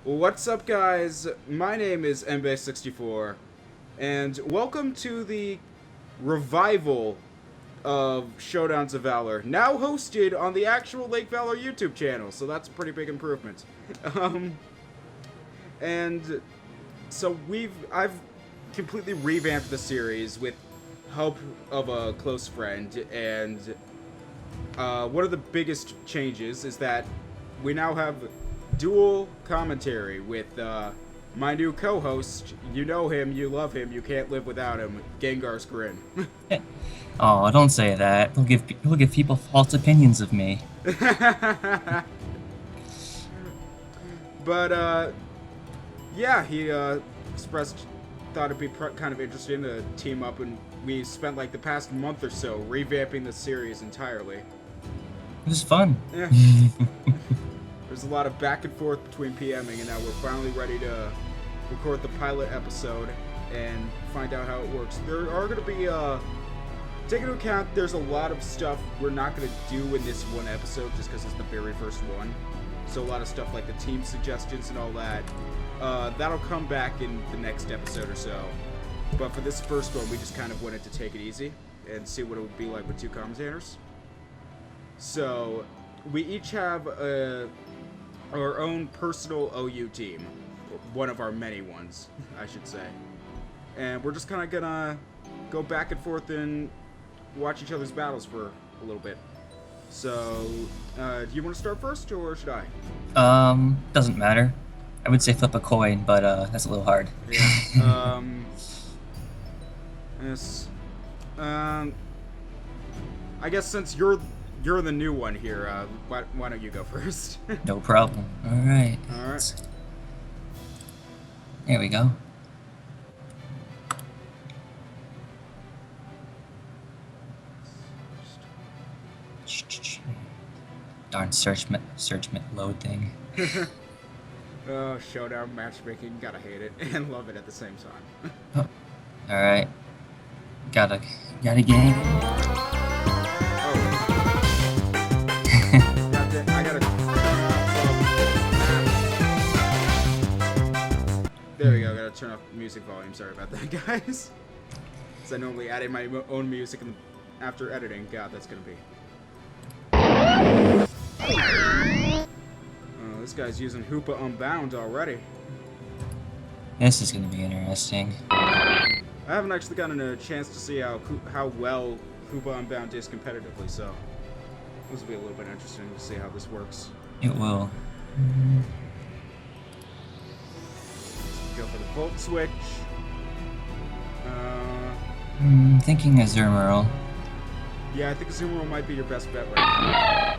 What's up, guys? My name is MBase64, and welcome to the revival of Showdowns of Valor, now hosted on the actual Lake Valor YouTube channel, so that's a pretty big improvement. Um, and so I've completely revamped the series with help of a close friend, and one of the biggest changes is that we now have dual commentary with my new co-host. You know him, you love him, you can't live without him, Gengar's Grin. Oh, don't say that. He'll give people false opinions of me. But yeah, he thought it'd be kind of interesting to team up, and we spent like the past month or so revamping the series entirely. It was fun. Yeah. There's a lot of back and forth between PMing, and now we're finally ready to record the pilot episode and find out how it works. There are going to be, take into account, there's a lot of stuff we're not going to do in this one episode just because it's the very first one. So a lot of stuff like the team suggestions and all that, that'll come back in the next episode or so. But for this first one, we just kind of wanted to take it easy and see what it would be like with two commentators. So we each have our own personal OU team, one of our many ones, I should say, and we're just kind of gonna go back and forth and watch each other's battles for a little bit. So, do you want to start first, or should I? Doesn't matter. I would say flip a coin, but that's a little hard. Yeah. Yes. I guess since you're the new one here, why don't you go first? No problem. All right. All right. There we go. Darn search load thing. Oh, showdown matchmaking, gotta hate it and love it at the same time. Oh. All right. Got a game. There we go, gotta turn off music volume, sorry about that, guys. Because I normally add in my own music after editing. God, that's gonna be. Oh, this guy's using Hoopa Unbound already. This is gonna be interesting. I haven't actually gotten a chance to see how well Hoopa Unbound is competitively, so this will be a little bit interesting to see how this works. It will. Go for the Volt Switch. Thinking Azumarill. Yeah, I think Azumarill might be your best bet right now.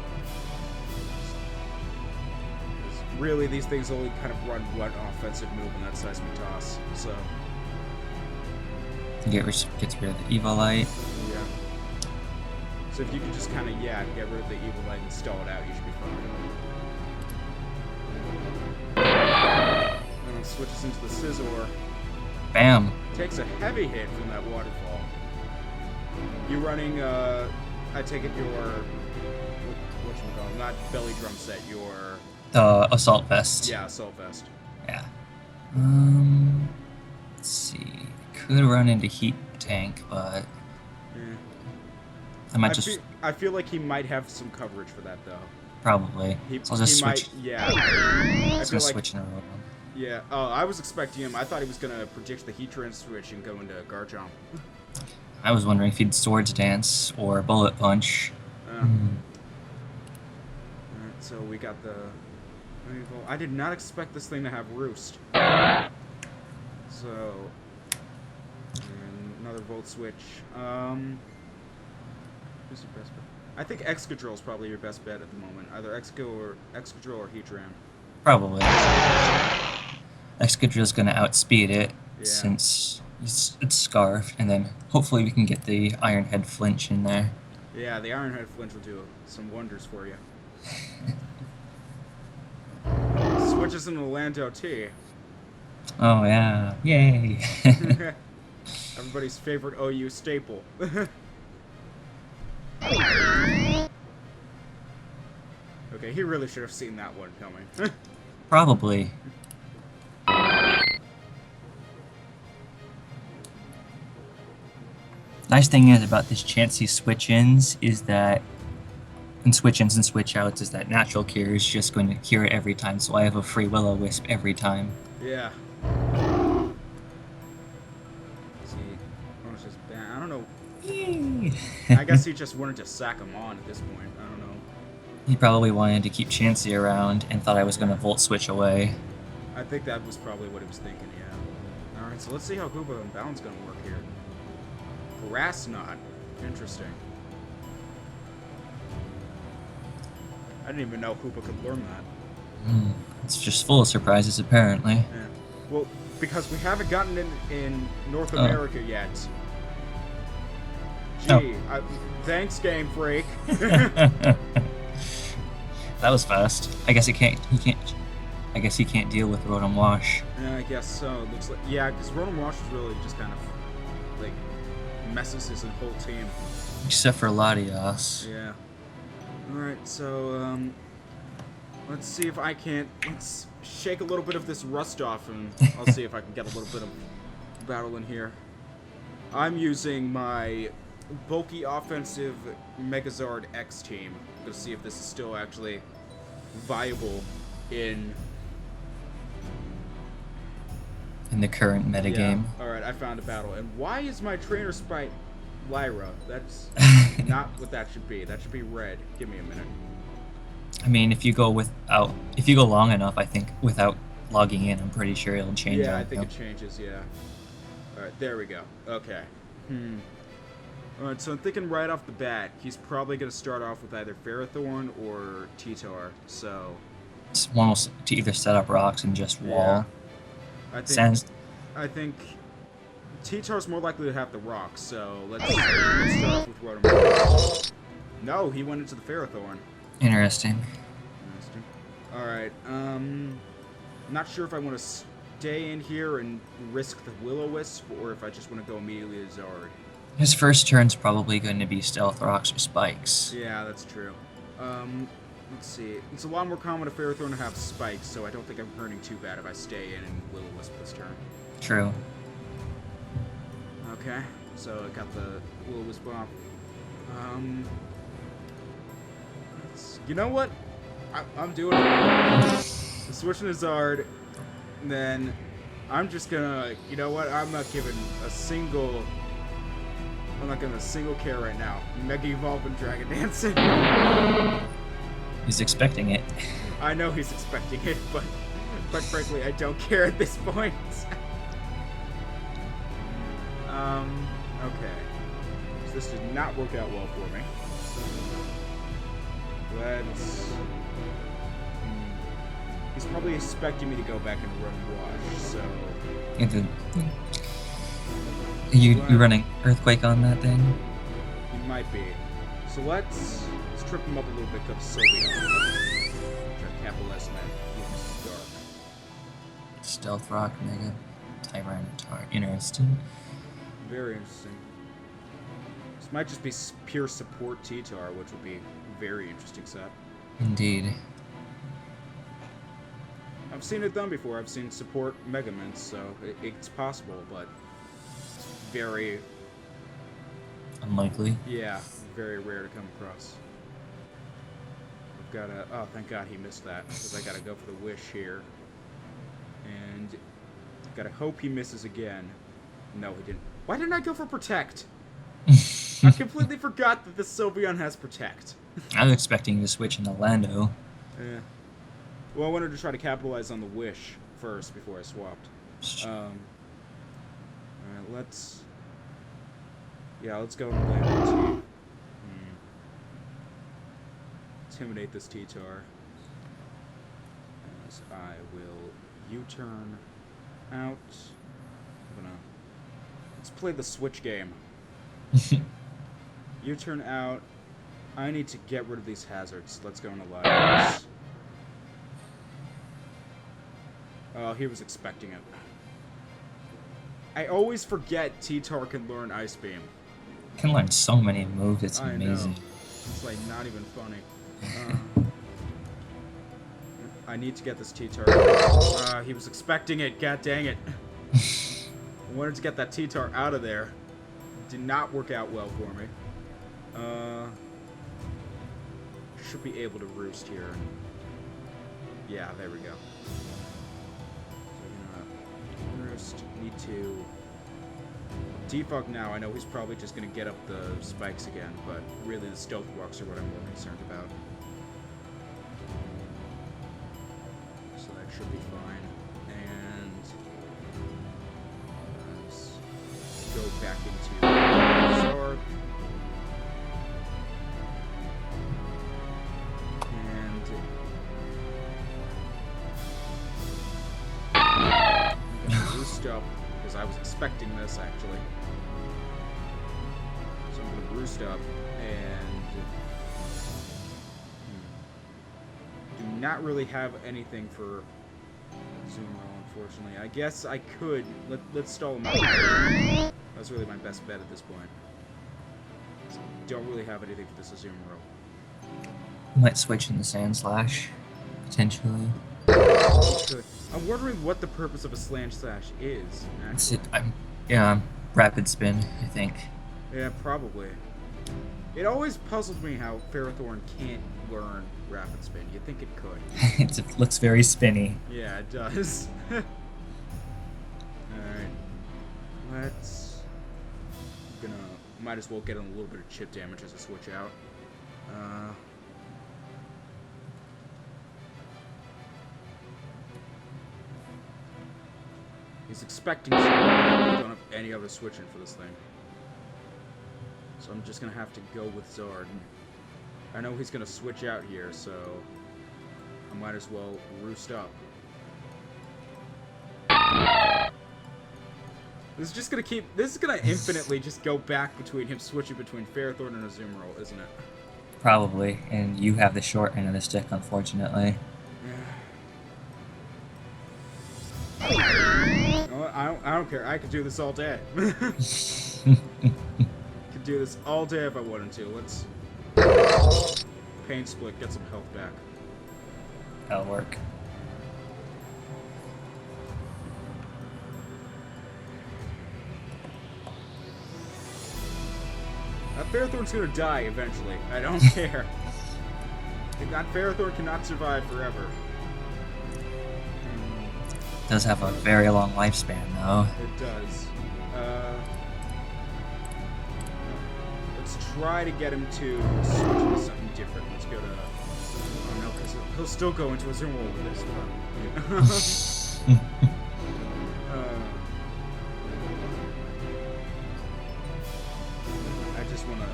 Really, these things only kind of run one offensive move, and that's Seismic Toss. So Gets rid of the Evolite. yeah. So if you can just kind of get rid of the Evolite and stall it out, you should be fine. And then switches into the Scizor. Bam. Takes a heavy hit from that waterfall. You running, I take it your, whatchamacallit, not belly drum set, your... Assault Vest. Yeah, Assault Vest. Yeah. Let's see. Could run into Heat Tank, but... I might I feel like he might have some coverage for that, though. Probably. So I'll just switch. Yeah. I was gonna switch in a row. Yeah. Oh, I was expecting him. I thought he was gonna predict the Heatran switch and go into Garchomp. I was wondering if he'd Swords Dance or Bullet Punch. Alright, so we got the... I did not expect this thing to have Roost. So... And another Volt Switch. Who's your best bet? I think Excadrill is probably your best bet at the moment. Either Excadrill or Heatran. Probably. Excadrill's gonna outspeed it since it's Scarf, and then hopefully we can get the Iron Head Flinch in there. Yeah, the Iron Head Flinch will do some wonders for you. Switches into Lando T. Oh yeah, yay! Everybody's favorite OU staple. Okay, he really should have seen that one coming. Probably. Nice thing is about this Chansey switch-ins is that, and switch-ins and switch-outs, is that natural cure is just going to cure it every time, so I have a free Will-O-Wisp every time. Yeah. See, I don't know. I guess he just wanted to sack him on at this point. I don't know. He probably wanted to keep Chansey around and thought I was going to Volt Switch away. I think that was probably what he was thinking, yeah. Alright, so let's see how Koopa and Bound's gonna work here. Grass Knot. Interesting. I didn't even know Koopa could learn that. It's just full of surprises, apparently. Yeah. Well, because we haven't gotten in North America yet. Gee, thanks, Game Freak. That was fast. I guess he can't. I guess he can't deal with Rotom Wash. Yeah, I guess so. Looks like because Rotom Wash is really just kind of like messes his whole team. Except for Latios. Yeah. All right, so let's see if I can't. Let's shake a little bit of this rust off, and I'll see if I can get a little bit of battle in here. I'm using my bulky offensive Megazord X team. I'm gonna see if this is still actually viable in the current metagame. Yeah. Alright, I found a battle. And why is my trainer sprite Lyra? That's not what that should be. That should be red. Give me a minute. I mean, if you go long enough, I think without logging in, I'm pretty sure it'll change. Yeah, I think it changes, yeah. Alright, there we go. Okay. Alright, so I'm thinking right off the bat, he's probably going to start off with either Ferrothorn or T-Tar, so... One will to either set up rocks and just wall. Yeah. I think T-Tar's more likely to have the rocks, so let's start off with Rotom. No, he went into the Ferrothorn. Interesting. Alright, not sure if I want to stay in here and risk the Will-O-Wisp, or if I just want to go immediately to Zard. His first turn's probably going to be Stealth Rocks or Spikes. Yeah, that's true. Let's see. It's a lot more common to Ferrothorn to have Spikes, so I don't think I'm hurting too bad if I stay in and Will-O-Wisp this turn. True. Okay, so I got the Will-O-Wisp off. You know what? I'm doing it. I'm switching to Zard, and then I'm just gonna, you know what? I'm not giving a single care right now. Mega Evolve and Dragon Dancing. He's expecting it. I know he's expecting it, but quite frankly, I don't care at this point. Okay. So this did not work out well for me. He's probably expecting me to go back and run Wash, so... You running Earthquake on that thing? He might be. So let's trip him up a little bit because Sylvia. Try to capitalize on that. He's dark. Stealth Rock, Mega, Tyranitar. Interesting. Very interesting. This might just be pure support T-Tar, which would be a very interesting set. Indeed. I've seen it done before. I've seen support Megamints, so it's possible, but it's very... unlikely. Yeah, very rare to come across. I've got to... Oh, thank God he missed that, because I got to go for the Wish here. And got to hope he misses again. No, he didn't. Why didn't I go for Protect? I completely forgot that the Sylveon has Protect. I was expecting to switch into Lando. Yeah. Well, I wanted to try to capitalize on the Wish first before I swapped. Alright, let's... Yeah, let's go and Lando T. Intimidate this T-Tar. As I will U-turn out. Let's play the switch game. U-turn out. I need to get rid of these hazards. Let's go into Latios. Oh, he was expecting it. I always forget T-Tar can learn Ice Beam. Can learn so many moves, it's amazing. I know. It's like not even funny. I need to get this T-Tar. He was expecting it. God dang it. I wanted to get that T-Tar out of there. did not work out well for me. Should be able to roost here. Yeah, there we go. So roost. Need to defog now. I know he's probably just gonna get up the spikes again, but really the stealth walks are what I'm more concerned about. So that should be fine. And let's go back into Zard. Up because I was expecting this actually. So I'm gonna roost up and do not really have anything for zoom roll, unfortunately. I guess I could let's stall him out. That's really my best bet at this point. So don't really have anything for this zoom roll. Might switch in the Sand Slash, potentially. I'm wondering what the purpose of a slant slash is. Rapid spin, I think. Yeah, probably. It always puzzled me how Ferrothorn can't learn rapid spin. You'd think it could. It looks very spinny. Yeah, it does. Alright. Might as well get in a little bit of chip damage as I switch out. He's expecting something. I don't have any other switching for this thing. So I'm just gonna have to go with Zard. I know he's gonna switch out here, so I might as well roost up. This is gonna infinitely just go back between him switching between Ferrothorn and a zoom roll, isn't it? Probably, and you have the short end of the stick, unfortunately. I don't care. I could do this all day. Could do this all day if I wanted to. Let's pain split, get some health back. That'll work. That Ferrothorn's gonna die eventually. I don't care. That Ferrothorn cannot survive forever. Does have a very long lifespan, though. It does. Let's try to get him to switch into something different. Let's go to... Oh no, because he'll still go into a zoom roll with this one. I just want to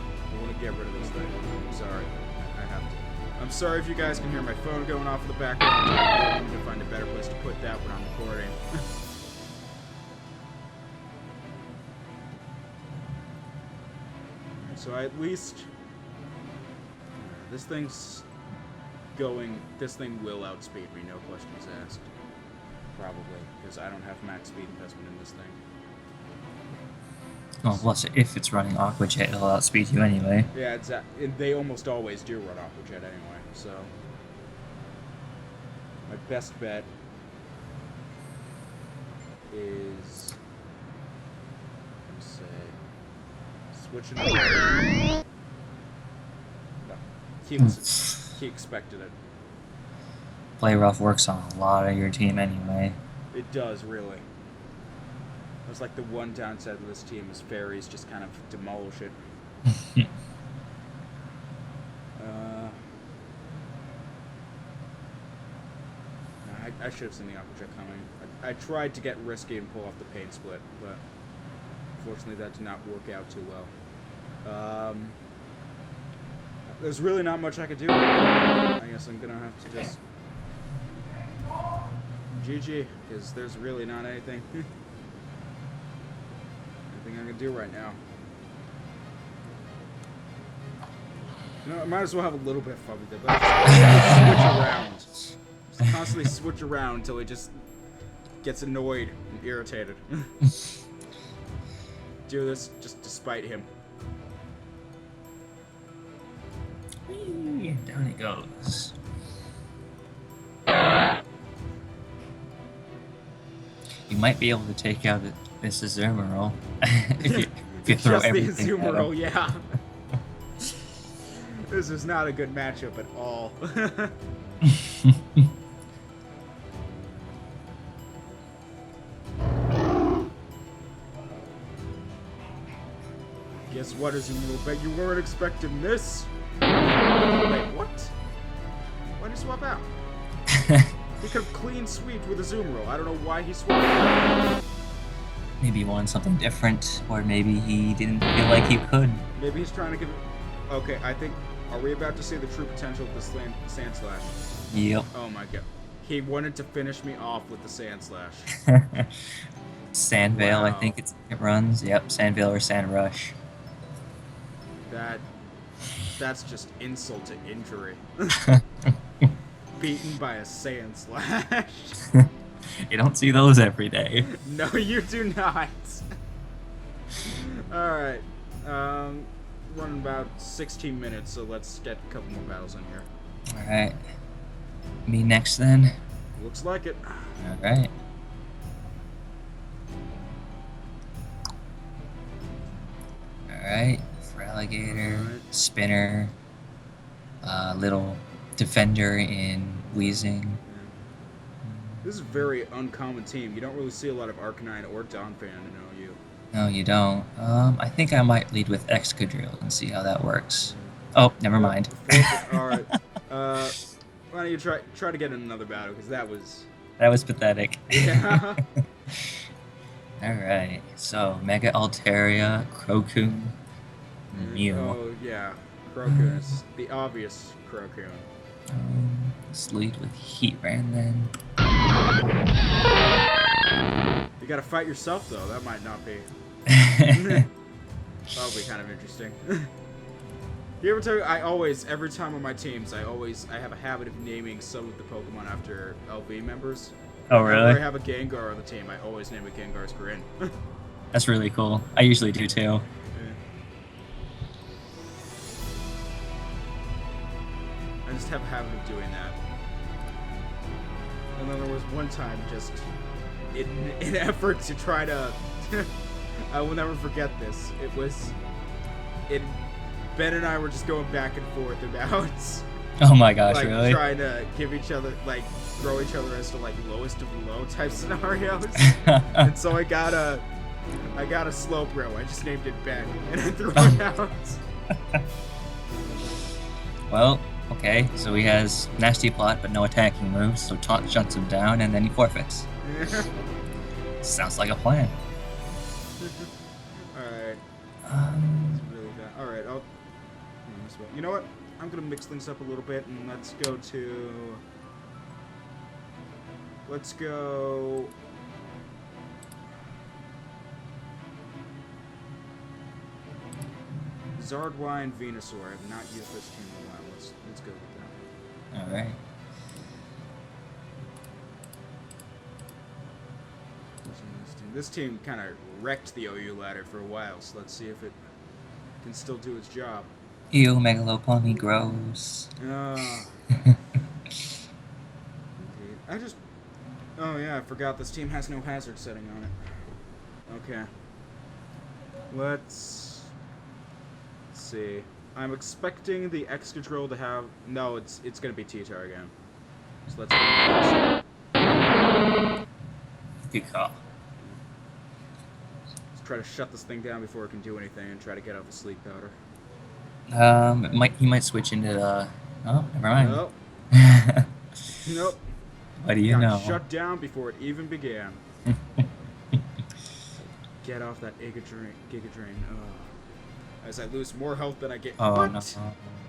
get rid of this thing. I'm sorry. I have to. I'm sorry if you guys can hear my phone going off in the background. I need to find a better place to put that when I'm recording. So I at least... This thing's going... This thing will outspeed me, no questions asked. Probably, because I don't have max speed investment in this thing. Oh, plus if it's running Aqua Jet, it'll outspeed you anyway. Yeah, they almost always do run Aqua Jet anyway, so... My best bet is... Let's say... Switching over. No, he expected it. Play rough works on a lot of your team anyway. It does, really. It's like the one downside of this team is fairies just kind of demolish it. I should have seen the Aqua Jet coming. I tried to get risky and pull off the pain split, but unfortunately that did not work out too well. There's really not much I could do. I guess I'm gonna have to just GG, because there's really not anything. Anything I can do right now. You know, I might as well have a little bit of fun with it, but switch around. Just constantly switch around until he just gets annoyed and irritated. Do this just to spite him. And down he goes. You might be able to take out this Azumarill. If you throw Just the everything at Azumarill, him. yeah. This is not a good matchup at all. Guess what, Azumarill? Bet you weren't expecting this. Wait, what? Why'd he swap out? He could have clean sweeped with Azumarill. I don't know why he swapped out. Maybe he wanted something different, or maybe he didn't feel like he could. Maybe he's trying to give... Okay, I think... Are we about to see the true potential of the Sand Slash? Yep. Oh my god. He wanted to finish me off with the Sand Slash. Sand Veil, I Wow. think it runs. Yep, Sand Veil or Sand Rush. That's just insult to injury. Beaten by a Sand Slash. You don't see those every day. No, you do not. Alright. Running about 16 minutes, so let's get a couple more battles in here. Alright. Me next then. Looks like it. Alright. Alright. Alligator, Alright. Spinner, little Defender in Wheezing. This is a very uncommon team. You don't really see a lot of Arcanine or Donphan in OU. No, you don't. I think I might lead with Excadrill and see how that works. Oh, never mind. Alright. Why don't you try to get in another battle, because that was... That was pathetic. Yeah. Alright, so Mega Altaria, Crocoon, Mew. Oh, yeah. Crocoon is the obvious Crocoon. Let's lead with Heatran then. You gotta fight yourself, though. That might not be... That'll be kind of interesting. You ever tell me, every time on my teams, I have a habit of naming some of the Pokemon after LV members. Oh, Whenever really? I have a Gengar on the team, I always name it Gengar's Grin. That's really cool. I usually do too. I just have a habit of doing that. And then there was one time, just in an effort to try to, I will never forget this. Ben and I were just going back and forth about, Oh my gosh, like, really? trying to give each other, like, throw each other as to, like, lowest of the low type scenarios. And so I got a Slowbro. I just named it Ben, and I threw it out. Well, okay, so he has Nasty Plot but no attacking moves, so Taunt shuts him down and then he forfeits. Sounds like a plan. Alright. It's really bad. Alright, you know what? I'm gonna mix things up a little bit, and let's go... Zardwine, Venusaur. I have not used this team in a while. Let's go with that. Alright. This team kind of wrecked the OU ladder for a while, so let's see if it can still do its job. Ew, Megalopony gross. Indeed. Oh yeah, I forgot this team has no hazard setting on it. Okay. Let's see. I'm expecting the Excadrill to have... No, it's gonna be T-Tar again. So let's go. Good call. Let's try to shut this thing down before it can do anything and try to get out the sleep powder. He might switch into the... Oh, never mind. Nope. Nope. What do you Got know? shut down before it even began. Get off that Giga Drain. Oh. As I lose more health than I get. Oh, What? no.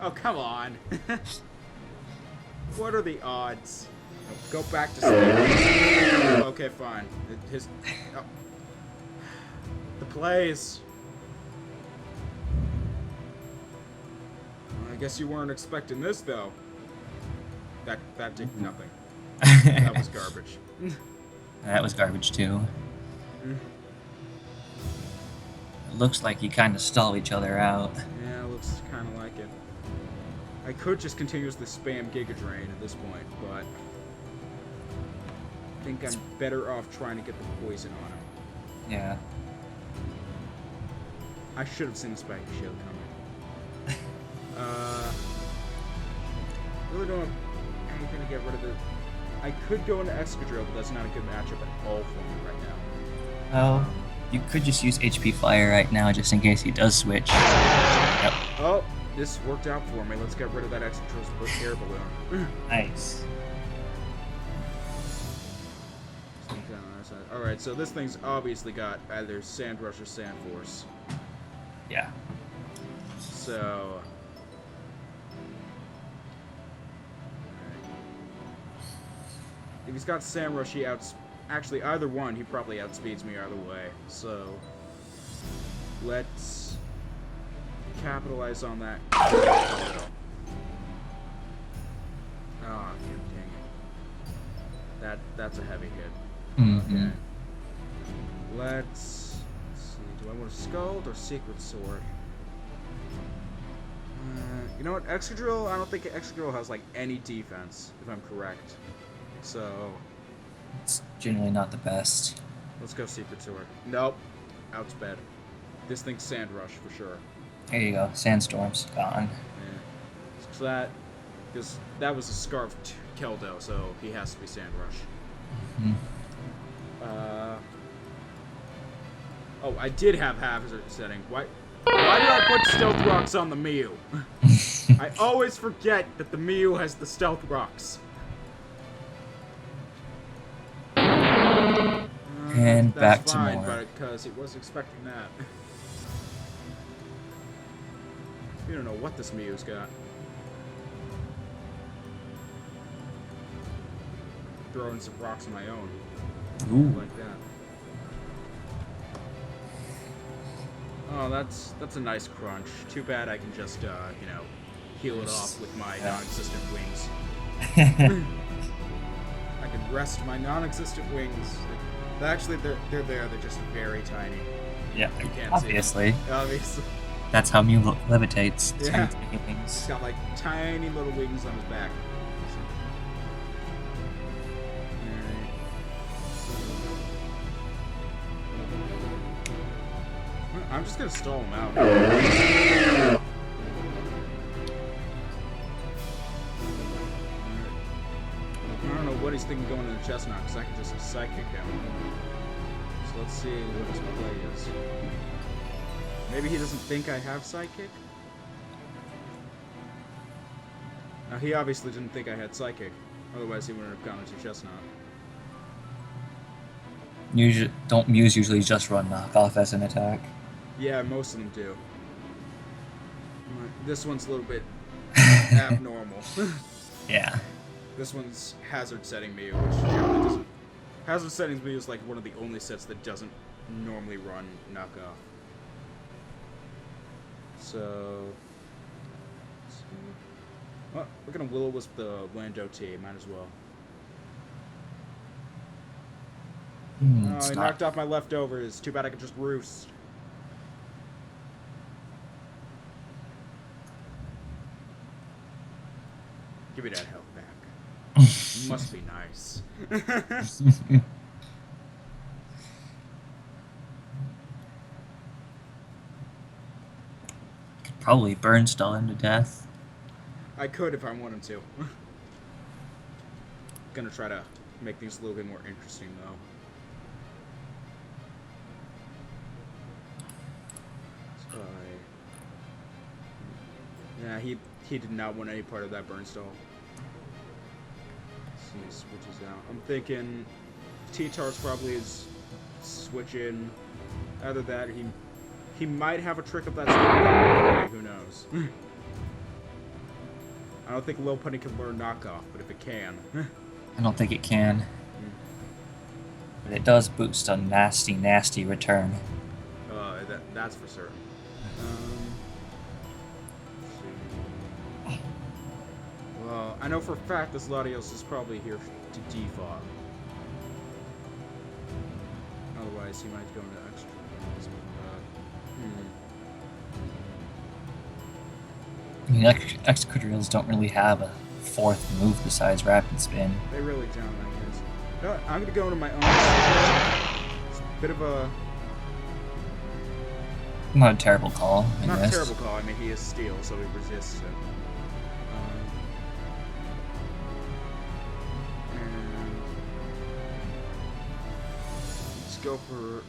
Oh, come on. What are the odds? Oh, go back to sleep. Okay, fine. Oh. The plays. Well, I guess you weren't expecting this, though. That did nothing. That was garbage. That was garbage too. It looks like you kind of stall each other out. Yeah, it looks kind of like it. I could just continuously spam Giga Drain at this point, but I think I'm better off trying to get the poison on him. Yeah. I should have seen the spiky shield coming. Really don't have anything to get rid of it. I could go into Excadrill, but that's not a good matchup at all for me right now. Well, you could just use HP Fire right now just in case he does switch. Yep. Oh, this worked out for me. Let's get rid of that Excadrill's air balloon. Nice. Alright, so this thing's obviously got either Sand Rush or Sand Force. Yeah. So... if he's got Sand Rush, he actually, either one, he probably outspeeds me either way. So... let's... capitalize on that. Oh, dang it. That's a heavy hit. Mm-hmm. Okay. Let's see. Do I want a Scald or Secret Sword? You know what? Excadrill, I don't think Excadrill has, like, any defense, if I'm correct. So... it's generally not the best. let's go Secret Sword. Nope. Outsped. This thing's Sand Rush, for sure. There you go. Sandstorm's gone. Yeah. So because that was a Scarfed Keldo, so he has to be Sand Rush. Mm-hmm. Oh, I did have Hazard setting. Why did I put Stealth Rocks on the Mew? I always forget that the Mew has the Stealth Rocks. And back to fine, more. but because he was expecting that. You don't know what this Mew's got. Throwing some rocks of my own. Ooh. Like that. Oh, that's a nice crunch. Too bad I can just, heal it off with my non-existent wings. I can rest my non-existent wings. Actually, they're there. They're just very tiny. Yeah, You can't obviously. see them. Obviously. That's how Mew levitates. Yeah. Tiny wings. He's got, like, tiny little wings on his back. I'm just gonna stall him out. I don't know what he's thinking going into Chestnut, because I can just Psychic him. So let's see what his play is. Maybe he doesn't think I have Psychic? Now, he obviously didn't think I had Psychic. Otherwise, he wouldn't have gone into Chestnut. Don't Mews usually just run knockoff as an attack? Yeah, most of them do. This one's a little bit abnormal. Yeah. This one's Hazard Setting Mew, which generally doesn't... Hazard Settings Mew is like one of the only sets that doesn't normally run knockoff. So... well, we're gonna Will-O-Wisp the Lando T, might as well. Oh, he knocked off my leftovers. Too bad I could just Roost. Give me that health back. Must be nice. Could probably burn Stall him to death. I could if I wanted to. Gonna try to make things a little bit more interesting, though. Yeah, he did not want any part of that burn stall. Let's see, he switches out. I'm thinking T-Tar's probably is switching. Either that, or he might have a trick of that switch. Who knows? I don't think Lopunny can learn knockoff, but if it can. I don't think it can. But it does boost a nasty, nasty return. That's for certain. Well, I know for a fact this Latios is probably here to defog. Otherwise, he might go into extra. I mean, Excadrills don't really have a fourth move besides Rapid Spin. They really don't, I guess. You know what? I'm gonna go into my own. It's a bit of a... Not a terrible call, I Not a guess. terrible call. I mean, he is steel, so he resists it. And let's go for.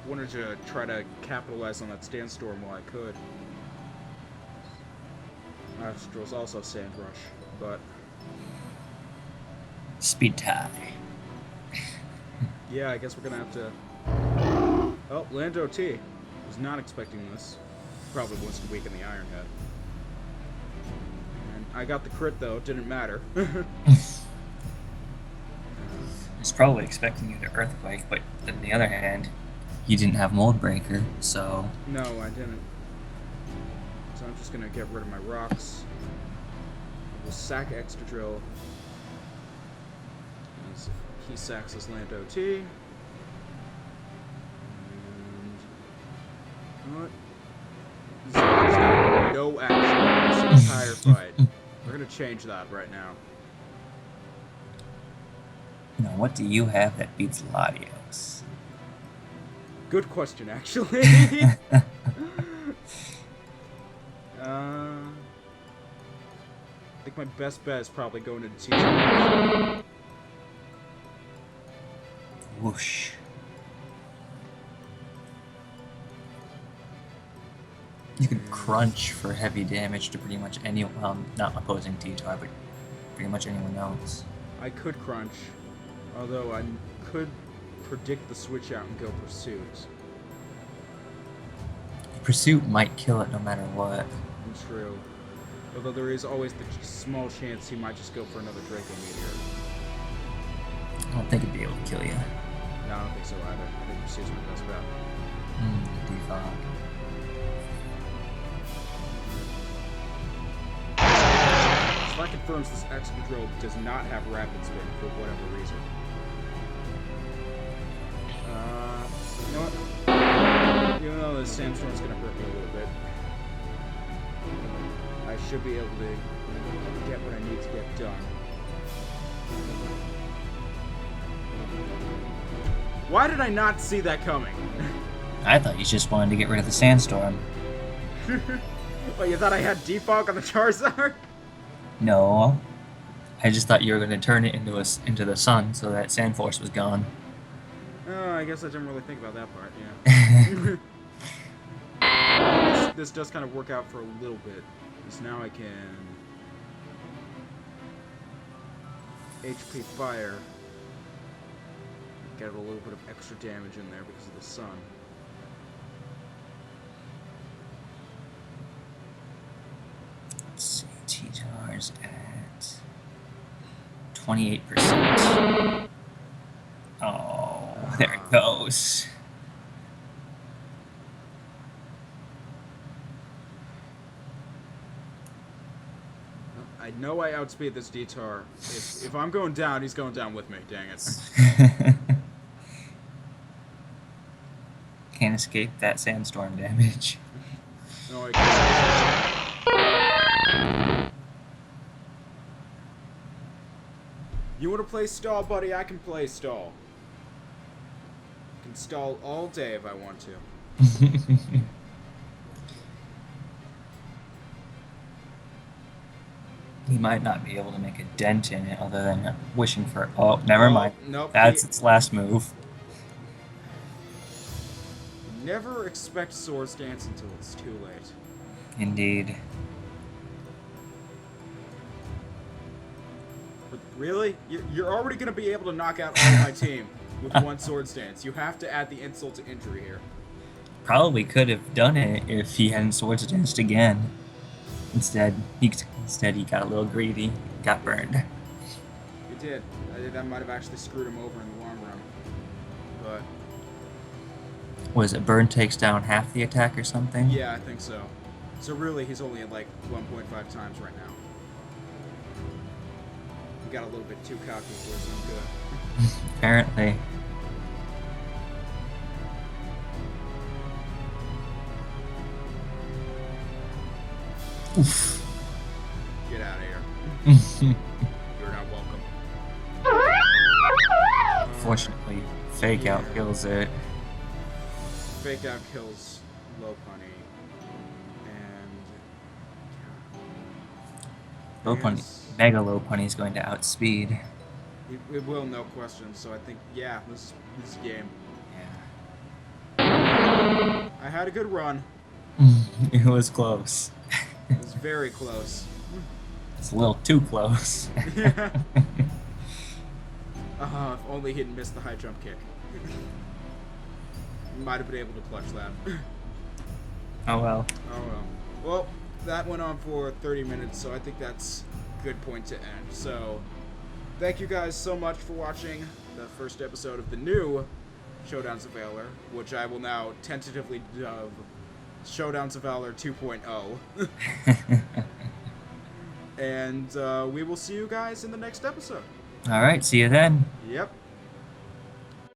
Wanted to try to capitalize on that Sandstorm while I could. Astral's also Sand Rush, but Speed tie. yeah, I guess we're gonna have to. Oh, Lando T. Was not expecting this. Probably wants to weaken the Iron Head. And I got the crit though, didn't matter. He's probably expecting you to Earthquake, but on the other hand, you didn't have Mold Breaker, so... No, I didn't. So I'm just gonna get rid of my rocks. We'll sack Extra Drill. As he sacks his Lando T. And... What? He's got no action in this entire fight. We're gonna change that right now. You know, what do you have that beats Latios? Good question, actually. I think my best bet is probably going to the teacher. Whoosh. You could crunch for heavy damage to pretty much anyone, well, not opposing T-Tar, but pretty much anyone else. I could crunch, although I could predict the switch out and go pursuit. Pursuit might kill it no matter what. True. Although there is always the small chance he might just go for another Draco Meteor. I don't think it'd be able to kill you. No, I don't think so either. I think pursuit's my best bet. Defog. So that confirms this Excadrill does not have Rapid Spin for whatever reason. You know what? Even though the Sandstorm's gonna hurt me a little bit, I should be able to get what I need to get done. Why did I not see that coming? I thought you just wanted to get rid of the Sandstorm. What, you thought I had defog on the Charizard? No. I just thought you were going to turn it into the sun so that Sand Force was gone. Oh, I guess I didn't really think about that part, yeah. This does kind of work out for a little bit. Because now I can... HP Fire. Get a little bit of extra damage in there because of the sun. Let's see, T-Tar's at 28%. Oh, there it goes. I know I outspeed this Detar. If I'm going down, he's going down with me. Dang it. Can't escape that sandstorm damage. No, I can't. You want to play stall, buddy? I can play stall. I can stall all day if I want to. He might not be able to make a dent in it other than wishing for... Oh, never mind. Nope. That's its last move. Never expect Swords Dance until it's too late. Indeed. But really? You're already going to be able to knock out all my team with one Swords Dance. You have to add the insult to injury here. Probably could have done it if he hadn't Swords Danced again. Instead, he got a little greedy, got burned. He did. I think that might have actually screwed him over in the long run. But... Was it burn takes down half the attack or something? yeah, I think so. So really, he's only at like 1.5 times right now. He got a little bit too cocky for his own good. Apparently. Oof. Get out of here. You're not welcome. Fortunately, Fake Out kills it. Fake Out kills low punny, and Low punny, mega low punny is going to outspeed. it will, no question. So I think, yeah, this is game. Yeah. I had a good run. It was close. It was very close. It's a little too close. If only he'd missed the high jump kick. Might have been able to clutch that. Oh well. Oh well. Well, that went on for 30 minutes, so I think that's a good point to end. So, thank you guys so much for watching the first episode of the new Showdowns of Valor, which I will now tentatively dub Showdowns of Valor 2.0. And we will see you guys in the next episode. All right, see you then. Yep.